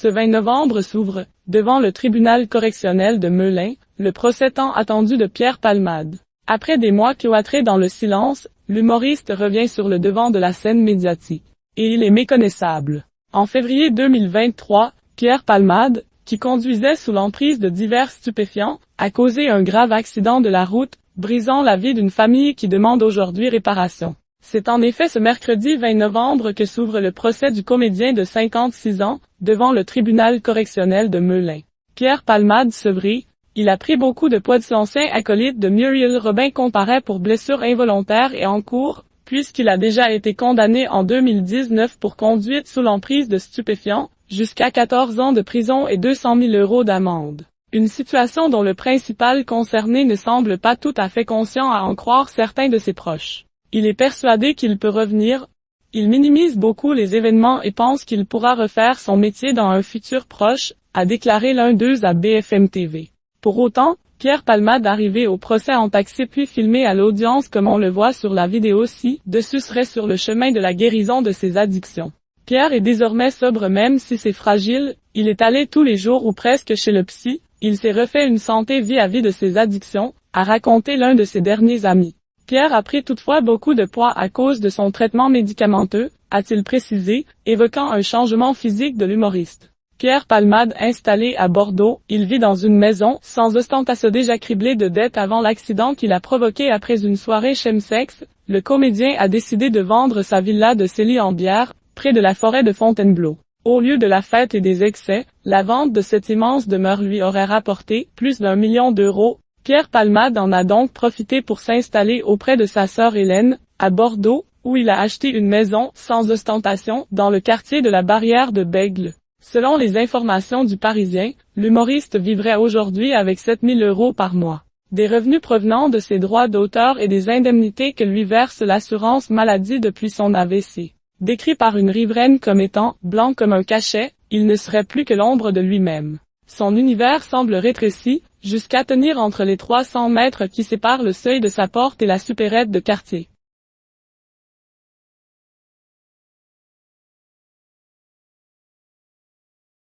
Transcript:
Ce 20 novembre s'ouvre, devant le tribunal correctionnel de Melun, le procès tant attendu de Pierre Palmade. Après des mois cloîtrés dans le silence, l'humoriste revient sur le devant de la scène médiatique. Et il est méconnaissable. En février 2023, Pierre Palmade, qui conduisait sous l'emprise de divers stupéfiants, a causé un grave accident de la route, brisant la vie d'une famille qui demande aujourd'hui réparation. C'est en effet ce mercredi 20 novembre que s'ouvre le procès du comédien de 56 ans, devant le tribunal correctionnel de Melun. Pierre Palmade sevré, il a pris beaucoup de poids. L'ancien acolyte de Muriel Robin comparaît pour blessure involontaire et en cours, puisqu'il a déjà été condamné en 2019 pour conduite sous l'emprise de stupéfiants, jusqu'à 14 ans de prison et 200 000 € d'amende. Une situation dont le principal concerné ne semble pas tout à fait conscient à en croire certains de ses proches. Il est persuadé qu'il peut revenir. Il minimise beaucoup les événements et pense qu'il pourra refaire son métier dans un futur proche, a déclaré l'un d'eux à BFM TV. Pour autant, Pierre Palmade arrivé au procès en taxi puis filmé à l'audience comme on le voit sur la vidéo ci-dessus serait sur le chemin de la guérison de ses addictions. Pierre est désormais sobre même si c'est fragile, il est allé tous les jours ou presque chez le psy, il s'est refait une santé vis-à-vis de ses addictions, a raconté l'un de ses derniers amis. Pierre a pris toutefois beaucoup de poids à cause de son traitement médicamenteux, a-t-il précisé, évoquant un changement physique de l'humoriste. Pierre Palmade installé à Bordeaux, il vit dans une maison sans ostentation déjà criblée de dettes avant l'accident qu'il a provoqué après une soirée chemsex. Le comédien a décidé de vendre sa villa de Célie-en-Bière, près de la forêt de Fontainebleau. Au lieu de la fête et des excès, la vente de cette immense demeure lui aurait rapporté plus d'1 million d'euros. Pierre Palmade en a donc profité pour s'installer auprès de sa sœur Hélène, à Bordeaux, où il a acheté une maison sans ostentation dans le quartier de la Barrière de Bègle. Selon les informations du Parisien, l'humoriste vivrait aujourd'hui avec 7 000 € par mois. Des revenus provenant de ses droits d'auteur et des indemnités que lui verse l'assurance maladie depuis son AVC. Décrit par une riveraine comme étant « blanc comme un cachet », il ne serait plus que l'ombre de lui-même. Son univers semble rétréci, jusqu'à tenir entre les 300 mètres qui séparent le seuil de sa porte et la supérette de quartier.